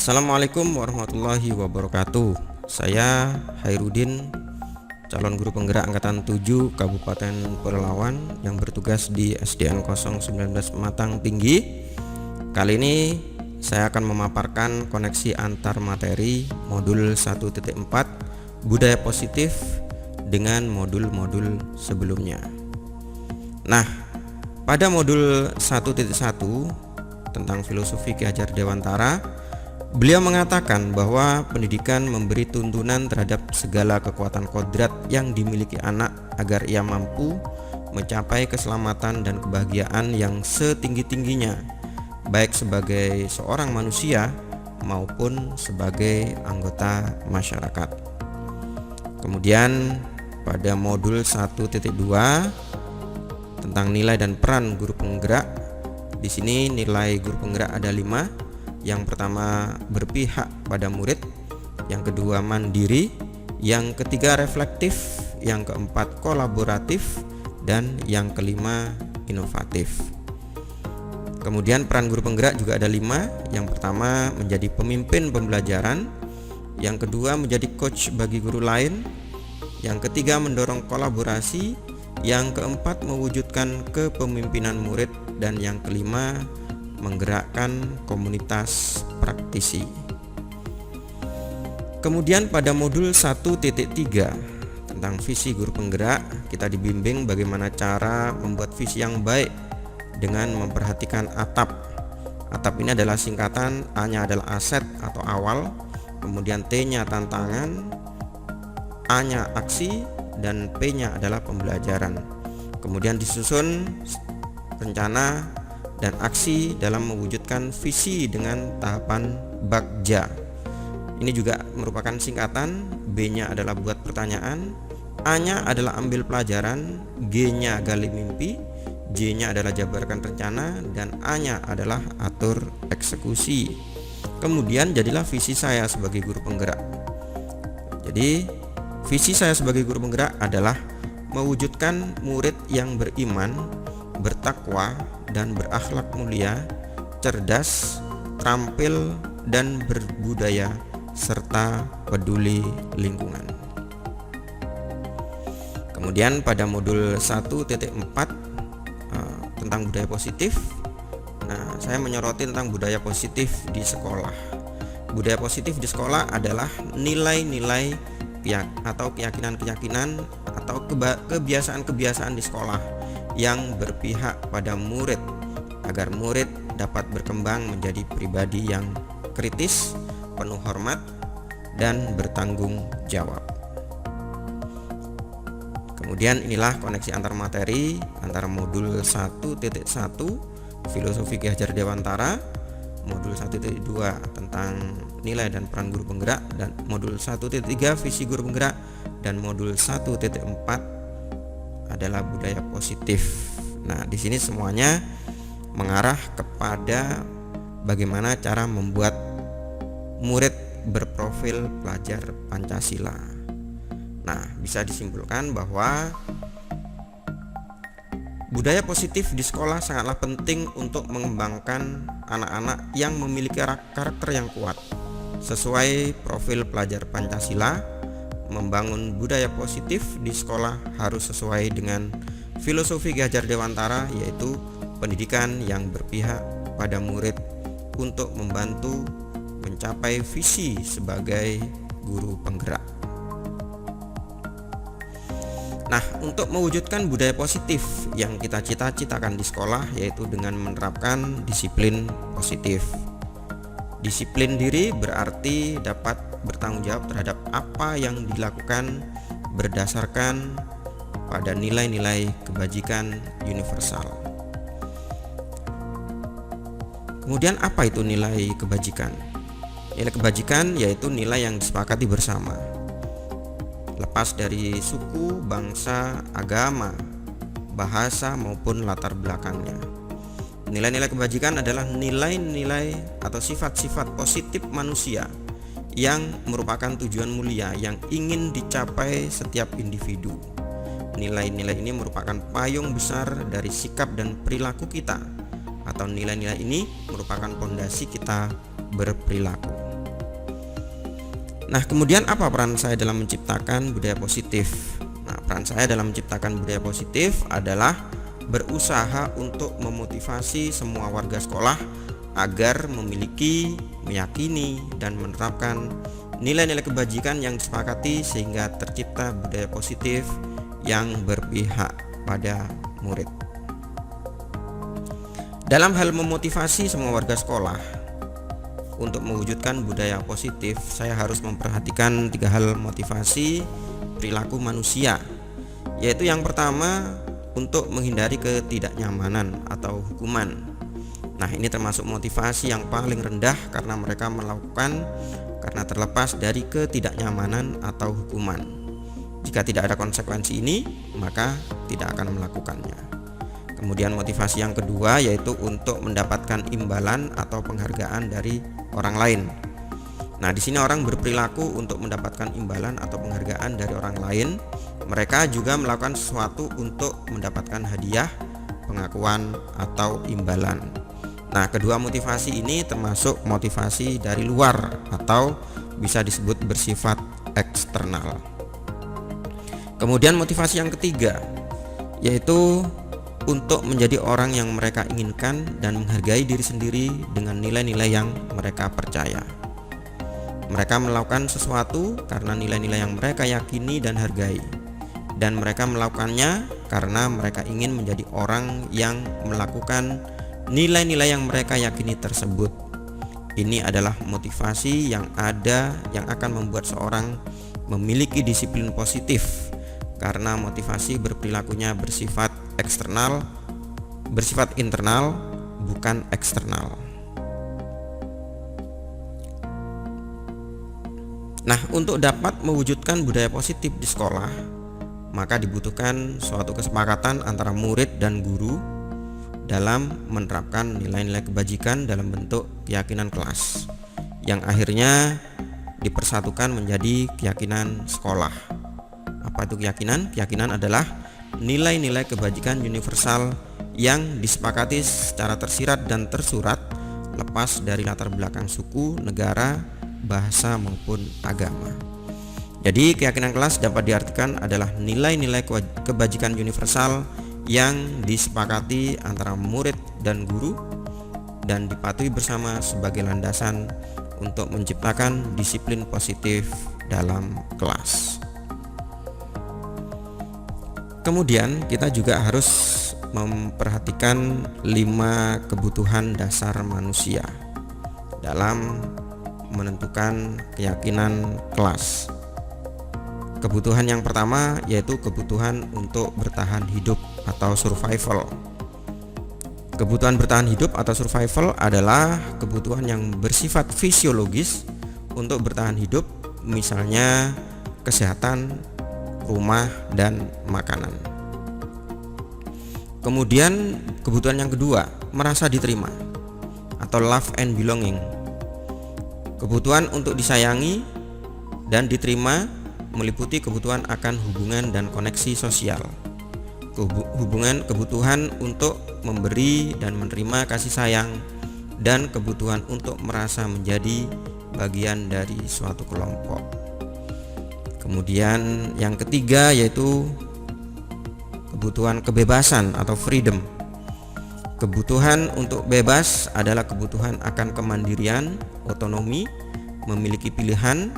Assalamualaikum warahmatullahi wabarakatuh. Saya Hairudin, calon guru penggerak angkatan 7 Kabupaten Pelalawan yang bertugas di SDN 019 Matang Tinggi. Kali ini saya akan memaparkan koneksi antar materi modul 1.4 budaya positif dengan modul-modul sebelumnya. Nah, pada modul 1.1 tentang filosofi Ki Hajar Dewantara, beliau mengatakan bahwa pendidikan memberi tuntunan terhadap segala kekuatan kodrat yang dimiliki anak agar ia mampu mencapai keselamatan dan kebahagiaan yang setinggi-tingginya, baik sebagai seorang manusia maupun sebagai anggota masyarakat. Kemudian pada modul 1.2 tentang nilai dan peran guru penggerak, di sini nilai guru penggerak ada 5. Yang pertama berpihak pada murid, yang kedua mandiri, yang ketiga reflektif, yang keempat kolaboratif, dan yang kelima inovatif. Kemudian peran guru penggerak juga ada 5. Yang pertama menjadi pemimpin pembelajaran, yang kedua menjadi coach bagi guru lain, yang ketiga mendorong kolaborasi, yang keempat mewujudkan kepemimpinan murid, dan yang kelima menggerakkan komunitas praktisi. Kemudian pada modul 1.3 tentang visi guru penggerak, kita dibimbing bagaimana cara membuat visi yang baik dengan memperhatikan atap. Atap ini adalah singkatan, A-nya adalah aset atau awal, kemudian T-nya tantangan, A-nya aksi, dan P-nya adalah pembelajaran. Kemudian disusun rencana dan aksi dalam mewujudkan visi dengan tahapan bagja. Ini juga merupakan singkatan, B-nya adalah buat pertanyaan, A-nya adalah ambil pelajaran, G-nya gali mimpi, J-nya adalah jabarkan rencana, dan A-nya adalah atur eksekusi. Kemudian jadilah visi saya sebagai guru penggerak. Jadi visi saya sebagai guru penggerak adalah mewujudkan murid yang beriman, bertakwa, dan berakhlak mulia, cerdas, terampil, dan berbudaya, serta peduli lingkungan. Kemudian pada modul 1.4 tentang budaya positif, saya menyoroti tentang budaya positif di sekolah. Budaya positif di sekolah adalah nilai-nilai atau keyakinan-keyakinan atau kebiasaan-kebiasaan di sekolah yang berpihak pada murid agar murid dapat berkembang menjadi pribadi yang kritis, penuh hormat, dan bertanggung jawab. Kemudian inilah koneksi antar materi antara modul 1.1 filosofi Ki Hajar Dewantara, modul 1.2 tentang nilai dan peran guru penggerak, dan modul 1.3 visi guru penggerak, dan modul 1.4 adalah budaya positif. Nah, di sini semuanya mengarah kepada bagaimana cara membuat murid berprofil pelajar Pancasila. Nah, bisa disimpulkan bahwa budaya positif di sekolah sangatlah penting untuk mengembangkan anak-anak yang memiliki karakter yang kuat sesuai profil pelajar Pancasila. Membangun budaya positif di sekolah harus sesuai dengan filosofi Ki Hajar Dewantara, yaitu pendidikan yang berpihak pada murid untuk membantu mencapai visi sebagai guru penggerak. Nah, untuk mewujudkan budaya positif yang kita cita-citakan di sekolah, yaitu dengan menerapkan disiplin positif. Disiplin diri berarti dapat bertanggung jawab terhadap apa yang dilakukan berdasarkan pada nilai-nilai kebajikan universal. Kemudian apa itu nilai kebajikan? Nilai kebajikan yaitu nilai yang disepakati bersama, lepas dari suku, bangsa, agama, bahasa maupun latar belakangnya. Nilai-nilai kebajikan adalah nilai-nilai atau sifat-sifat positif manusia yang merupakan tujuan mulia yang ingin dicapai setiap individu. Nilai-nilai ini merupakan payung besar dari sikap dan perilaku kita, atau nilai-nilai ini merupakan pondasi kita berperilaku. Nah, kemudian apa peran saya dalam menciptakan budaya positif? Nah, peran saya dalam menciptakan budaya positif adalah berusaha untuk memotivasi semua warga sekolah agar memiliki, meyakini, dan menerapkan nilai-nilai kebajikan yang disepakati sehingga tercipta budaya positif yang berpihak pada murid. Dalam hal memotivasi semua warga sekolah untuk mewujudkan budaya positif, saya harus memperhatikan 3 hal motivasi perilaku manusia, yaitu yang pertama untuk menghindari ketidaknyamanan atau hukuman. Nah, ini termasuk motivasi yang paling rendah karena mereka melakukan karena terlepas dari ketidaknyamanan atau hukuman. Jika tidak ada konsekuensi ini, maka tidak akan melakukannya. Kemudian motivasi yang kedua yaitu untuk mendapatkan imbalan atau penghargaan dari orang lain. Nah, di sini orang berperilaku untuk mendapatkan imbalan atau penghargaan dari orang lain. Mereka juga melakukan sesuatu untuk mendapatkan hadiah, pengakuan, atau imbalan. Nah, kedua motivasi ini termasuk motivasi dari luar atau bisa disebut bersifat eksternal. Kemudian motivasi yang ketiga yaitu untuk menjadi orang yang mereka inginkan dan menghargai diri sendiri dengan nilai-nilai yang mereka percaya. Mereka melakukan sesuatu karena nilai-nilai yang mereka yakini dan hargai, dan mereka melakukannya karena mereka ingin menjadi orang yang melakukan nilai-nilai yang mereka yakini tersebut. Ini adalah motivasi yang akan membuat seorang memiliki disiplin positif, karena motivasi berperilakunya bersifat internal, bukan eksternal. Nah, untuk dapat mewujudkan budaya positif di sekolah, maka dibutuhkan suatu kesepakatan antara murid dan guru dalam menerapkan nilai-nilai kebajikan dalam bentuk keyakinan kelas, yang akhirnya dipersatukan menjadi keyakinan sekolah. Apa itu keyakinan? Keyakinan adalah nilai-nilai kebajikan universal yang disepakati secara tersirat dan tersurat, lepas dari latar belakang suku, negara, bahasa maupun agama. Jadi keyakinan kelas dapat diartikan adalah nilai-nilai kebajikan universal yang disepakati antara murid dan guru dan dipatuhi bersama sebagai landasan untuk menciptakan disiplin positif dalam kelas. Kemudian kita juga harus memperhatikan 5 kebutuhan dasar manusia dalam menentukan keyakinan kelas. Kebutuhan yang pertama yaitu kebutuhan untuk bertahan hidup atau survival. Kebutuhan bertahan hidup atau survival adalah kebutuhan yang bersifat fisiologis untuk bertahan hidup, misalnya kesehatan, rumah, dan makanan. Kemudian kebutuhan yang kedua, merasa diterima atau love and belonging. Kebutuhan untuk disayangi dan diterima meliputi kebutuhan akan hubungan dan koneksi sosial. Kebutuhan untuk memberi dan menerima kasih sayang, dan kebutuhan untuk merasa menjadi bagian dari suatu kelompok. Kemudian yang ketiga yaitu kebutuhan kebebasan atau freedom. Kebutuhan untuk bebas adalah kebutuhan akan kemandirian, otonomi, memiliki pilihan,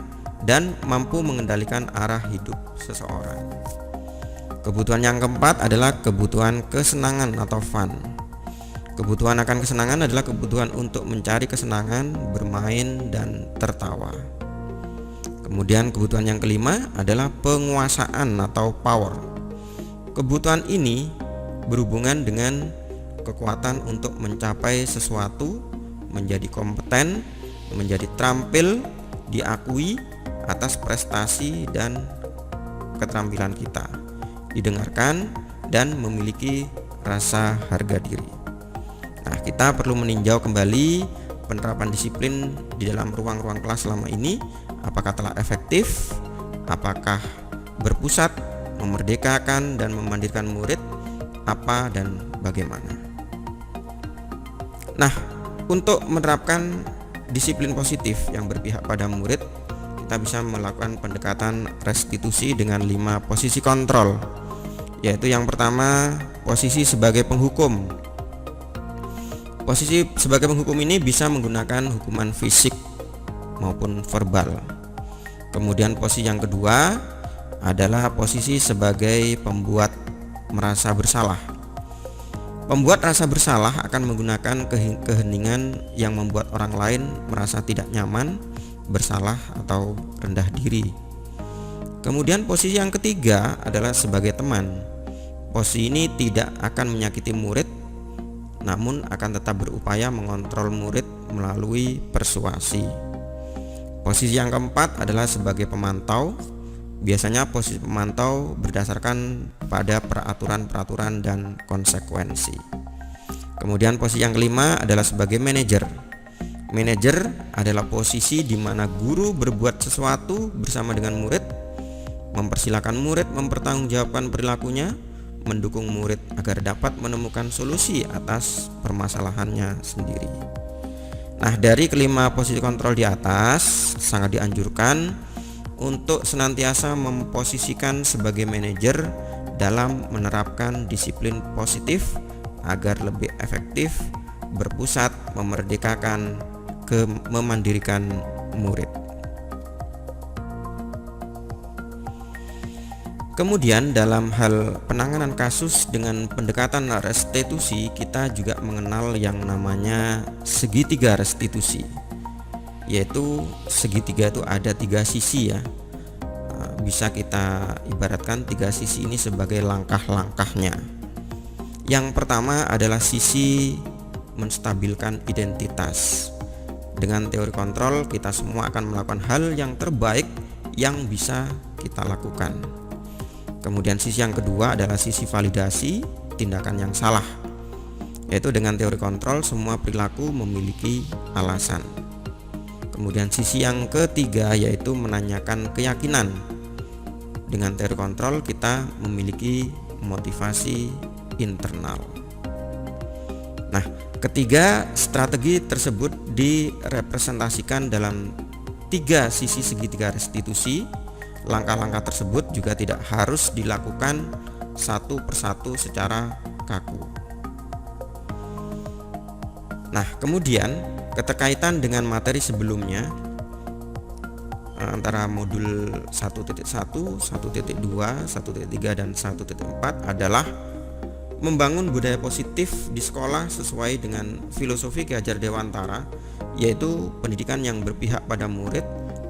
dan mampu mengendalikan arah hidup seseorang. Kebutuhan yang keempat adalah kebutuhan kesenangan atau fun. Kebutuhan akan kesenangan adalah kebutuhan untuk mencari kesenangan, bermain, dan tertawa. Kemudian kebutuhan yang kelima adalah penguasaan atau power. Kebutuhan ini berhubungan dengan kekuatan untuk mencapai sesuatu, menjadi kompeten, menjadi terampil, diakui atas prestasi dan keterampilan kita, didengarkan, dan memiliki rasa harga diri. Nah, kita perlu meninjau kembali penerapan disiplin di dalam ruang-ruang kelas selama ini, apakah telah efektif, apakah berpusat, memerdekakan dan memandirkan murid, apa dan bagaimana. Nah, untuk menerapkan disiplin positif yang berpihak pada murid, kita bisa melakukan pendekatan restitusi dengan 5 posisi kontrol, yaitu yang pertama, posisi sebagai penghukum. Posisi sebagai penghukum ini bisa menggunakan hukuman fisik maupun verbal. Kemudian posisi yang kedua adalah posisi sebagai pembuat merasa bersalah. Pembuat rasa bersalah akan menggunakan keheningan yang membuat orang lain merasa tidak nyaman, bersalah atau rendah diri. Kemudian posisi yang ketiga adalah sebagai teman. Posisi ini tidak akan menyakiti murid, namun akan tetap berupaya mengontrol murid melalui persuasi. Posisi yang keempat adalah sebagai pemantau. Biasanya posisi pemantau berdasarkan pada peraturan-peraturan dan konsekuensi. Kemudian posisi yang kelima adalah sebagai manajer. Manajer adalah posisi di mana guru berbuat sesuatu bersama dengan murid, mempersilahkan murid mempertanggungjawabkan perilakunya, mendukung murid agar dapat menemukan solusi atas permasalahannya sendiri. Nah, dari kelima posisi kontrol di atas, sangat dianjurkan untuk senantiasa memposisikan sebagai manajer dalam menerapkan disiplin positif agar lebih efektif, berpusat memerdekakan, memandirikan murid. Kemudian dalam hal penanganan kasus dengan pendekatan restitusi, kita juga mengenal yang namanya segitiga restitusi, yaitu segitiga itu ada 3 sisi ya. Bisa kita ibaratkan 3 sisi ini sebagai langkah-langkahnya. Yang pertama adalah sisi menstabilkan identitas. Dengan teori kontrol, kita semua akan melakukan hal yang terbaik yang bisa kita lakukan. Kemudian sisi yang kedua adalah sisi validasi tindakan yang salah, yaitu dengan teori kontrol semua perilaku memiliki alasan. Kemudian sisi yang ketiga yaitu menanyakan keyakinan. Dengan teori kontrol kita memiliki motivasi internal. Nah, ketiga strategi tersebut direpresentasikan dalam 3 sisi segitiga restitusi. Langkah-langkah tersebut juga tidak harus dilakukan satu persatu secara kaku. Nah, kemudian keterkaitan dengan materi sebelumnya antara modul 1.1, 1.2, 1.3 dan 1.4 adalah membangun budaya positif di sekolah sesuai dengan filosofi Ki Hajar Dewantara, yaitu pendidikan yang berpihak pada murid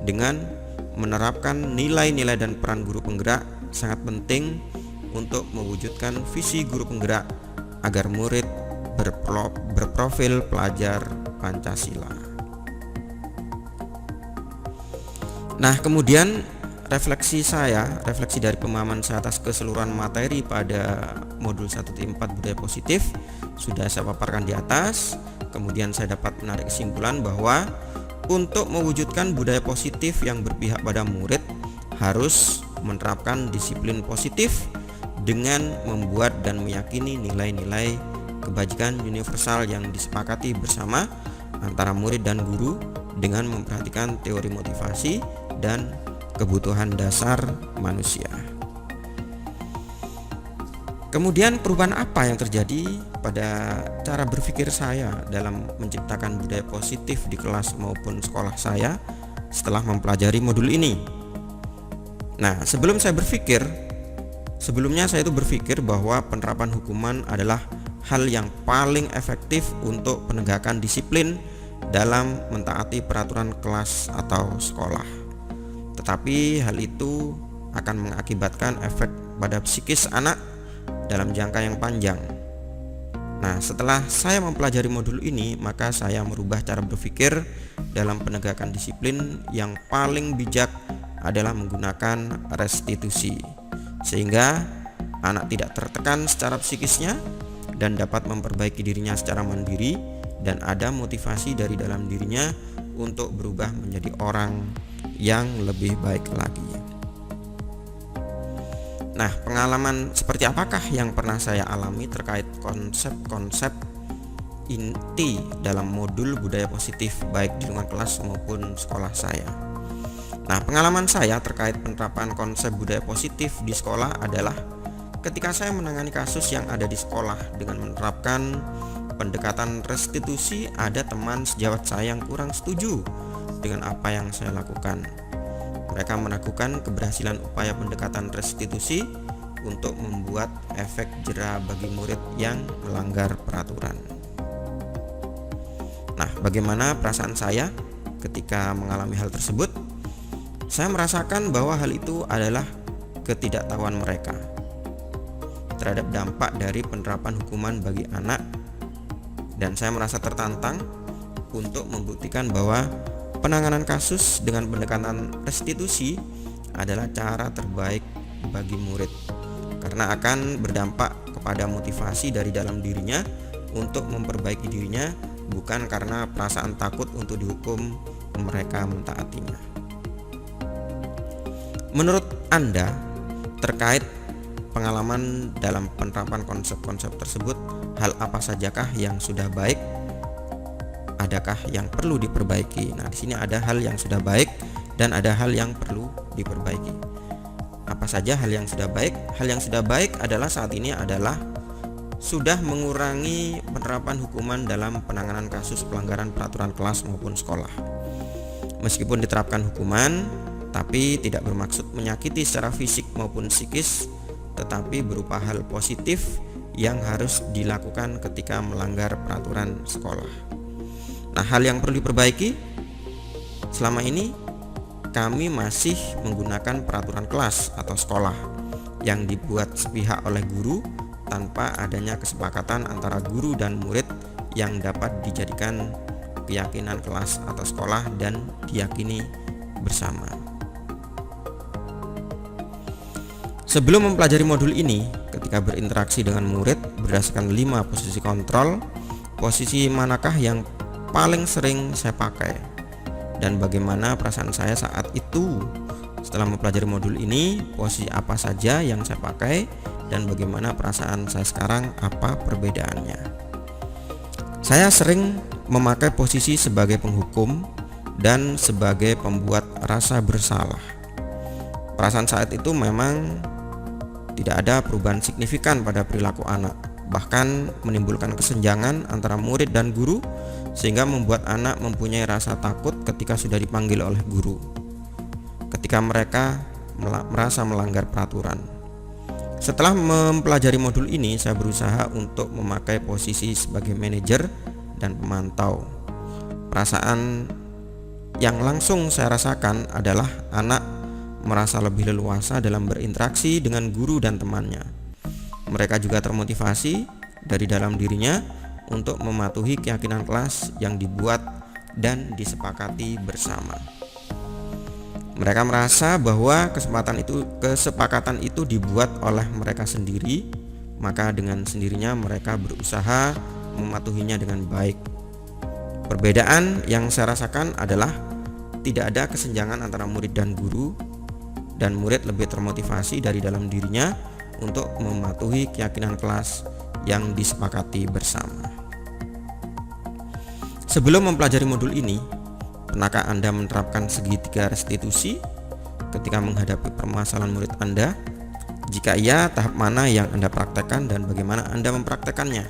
dengan menerapkan nilai-nilai dan peran guru penggerak sangat penting untuk mewujudkan visi guru penggerak agar murid berprofil pelajar Pancasila. Nah, kemudian refleksi dari pemahaman saya atas keseluruhan materi pada modul 1.4 budaya positif sudah saya paparkan di atas. Kemudian saya dapat menarik kesimpulan bahwa untuk mewujudkan budaya positif yang berpihak pada murid harus menerapkan disiplin positif dengan membuat dan meyakini nilai-nilai kebajikan universal yang disepakati bersama antara murid dan guru dengan memperhatikan teori motivasi dan kebutuhan dasar manusia. Kemudian perubahan apa yang terjadi pada cara berpikir saya dalam menciptakan budaya positif di kelas maupun sekolah saya setelah mempelajari modul ini? Nah, sebelumnya saya itu berpikir bahwa penerapan hukuman adalah hal yang paling efektif untuk penegakan disiplin dalam mentaati peraturan kelas atau sekolah. Tetapi hal itu akan mengakibatkan efek pada psikis anak dalam jangka yang panjang. Nah, setelah saya mempelajari modul ini, maka saya merubah cara berpikir dalam penegakan disiplin. Yang paling bijak adalah menggunakan restitusi, sehingga anak tidak tertekan secara psikisnya dan dapat memperbaiki dirinya secara mandiri dan ada motivasi dari dalam dirinya untuk berubah menjadi orang yang lebih baik lagi. Nah, pengalaman seperti apakah yang pernah saya alami terkait konsep-konsep inti dalam modul budaya positif baik di lingkungan kelas maupun sekolah saya? Nah, pengalaman saya terkait penerapan konsep budaya positif di sekolah adalah ketika saya menangani kasus yang ada di sekolah dengan menerapkan pendekatan restitusi, ada teman sejawat saya yang kurang setuju dengan apa yang saya lakukan. Mereka meragukan keberhasilan upaya pendekatan restitusi untuk membuat efek jera bagi murid yang melanggar peraturan. Nah, bagaimana perasaan saya ketika mengalami hal tersebut? Saya merasakan bahwa hal itu adalah ketidaktahuan mereka terhadap dampak dari penerapan hukuman bagi anak, dan saya merasa tertantang untuk membuktikan bahwa penanganan kasus dengan pendekatan restitusi adalah cara terbaik bagi murid, karena akan berdampak kepada motivasi dari dalam dirinya untuk memperbaiki dirinya, bukan karena perasaan takut untuk dihukum mereka mentaatinya. Menurut Anda, terkait pengalaman dalam penerapan konsep-konsep tersebut, hal apa sajakah yang sudah baik? Adakah yang perlu diperbaiki? Nah, di sini ada hal yang sudah baik dan ada hal yang perlu diperbaiki. Apa saja hal yang sudah baik? Hal yang sudah baik adalah saat ini adalah sudah mengurangi penerapan hukuman dalam penanganan kasus pelanggaran peraturan kelas maupun sekolah. Meskipun diterapkan hukuman, tapi tidak bermaksud menyakiti secara fisik maupun psikis, tetapi berupa hal positif yang harus dilakukan ketika melanggar peraturan sekolah. Nah, hal yang perlu diperbaiki, selama ini kami masih menggunakan peraturan kelas atau sekolah yang dibuat sepihak oleh guru tanpa adanya kesepakatan antara guru dan murid yang dapat dijadikan keyakinan kelas atau sekolah dan diyakini bersama. Sebelum mempelajari modul ini, ketika berinteraksi dengan murid berdasarkan 5 posisi kontrol, posisi manakah yang paling sering saya pakai dan bagaimana perasaan saya saat itu? Setelah mempelajari modul ini, posisi apa saja yang saya pakai dan bagaimana perasaan saya sekarang, apa perbedaannya? Saya sering memakai posisi sebagai penghukum dan sebagai pembuat rasa bersalah. Perasaan saat itu memang tidak ada perubahan signifikan pada perilaku anak, bahkan menimbulkan kesenjangan antara murid dan guru sehingga membuat anak mempunyai rasa takut ketika sudah dipanggil oleh guru, ketika mereka merasa melanggar peraturan. Setelah mempelajari modul ini, saya berusaha untuk memakai posisi sebagai manajer dan pemantau. Perasaan yang langsung saya rasakan adalah anak merasa lebih leluasa dalam berinteraksi dengan guru dan temannya. Mereka juga termotivasi dari dalam dirinya untuk mematuhi keyakinan kelas yang dibuat dan disepakati bersama. Mereka merasa bahwa kesepakatan itu dibuat oleh mereka sendiri, maka dengan sendirinya mereka berusaha mematuhinya dengan baik. Perbedaan yang saya rasakan adalah tidak ada kesenjangan antara murid dan guru, dan murid lebih termotivasi dari dalam dirinya untuk mematuhi keyakinan kelas yang disepakati bersama. Sebelum mempelajari modul ini, pernahkah Anda menerapkan segitiga restitusi ketika menghadapi permasalahan murid Anda? Jika iya, tahap mana yang Anda praktekkan dan bagaimana Anda mempraktekannya?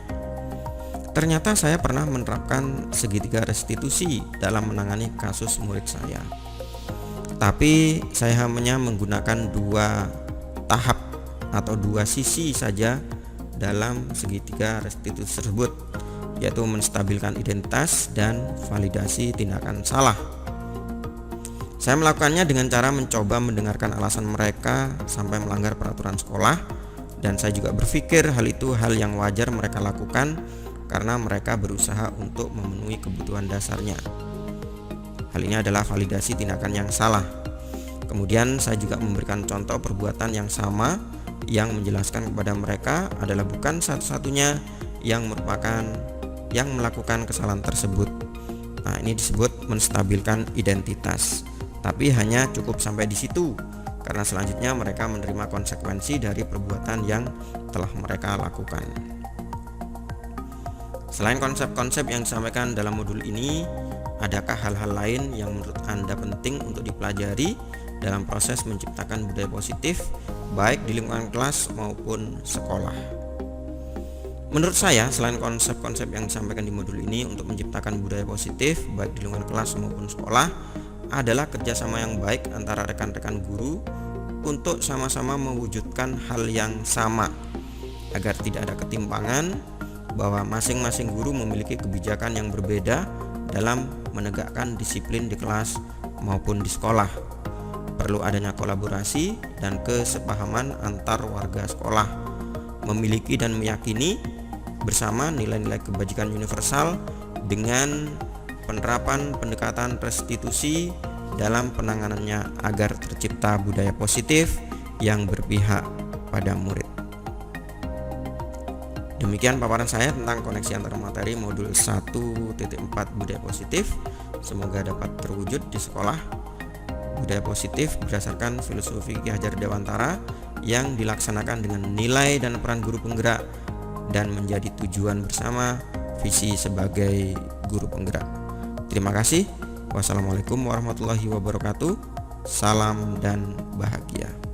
Ternyata saya pernah menerapkan segitiga restitusi dalam menangani kasus murid saya. Tapi saya hanya menggunakan 2 tahap atau 2 sisi saja dalam segitiga restitusi tersebut, yaitu menstabilkan identitas dan validasi tindakan salah. Saya melakukannya dengan cara mencoba mendengarkan alasan mereka sampai melanggar peraturan sekolah, dan saya juga berpikir hal itu hal yang wajar mereka lakukan karena mereka berusaha untuk memenuhi kebutuhan dasarnya. Hal ini adalah validasi tindakan yang salah. Kemudian saya juga memberikan contoh perbuatan yang sama yang menjelaskan kepada mereka adalah bukan satu-satunya yang melakukan kesalahan tersebut. Nah, ini disebut menstabilkan identitas. Tapi hanya cukup sampai di situ, karena selanjutnya mereka menerima konsekuensi dari perbuatan yang telah mereka lakukan. Selain konsep-konsep yang disampaikan dalam modul ini, adakah hal-hal lain yang menurut Anda penting untuk dipelajari dalam proses menciptakan budaya positif baik di lingkungan kelas maupun sekolah? Menurut saya, selain konsep-konsep yang disampaikan di modul ini, untuk menciptakan budaya positif baik di lingkungan kelas maupun sekolah adalah kerjasama yang baik antara rekan-rekan guru untuk sama-sama mewujudkan hal yang sama agar tidak ada ketimpangan, bahwa masing-masing guru memiliki kebijakan yang berbeda dalam menegakkan disiplin di kelas maupun di sekolah. Perlu adanya kolaborasi dan kesepahaman antar warga sekolah, memiliki dan meyakini bersama nilai-nilai kebajikan universal dengan penerapan pendekatan restitusi dalam penanganannya agar tercipta budaya positif yang berpihak pada murid. Demikian paparan saya tentang koneksi antara materi modul 1.4 budaya positif. Semoga dapat terwujud di sekolah. Budaya positif berdasarkan filosofi Ki Hajar Dewantara yang dilaksanakan dengan nilai dan peran guru penggerak dan menjadi tujuan bersama visi sebagai guru penggerak. Terima kasih. Wassalamualaikum warahmatullahi wabarakatuh. Salam dan bahagia.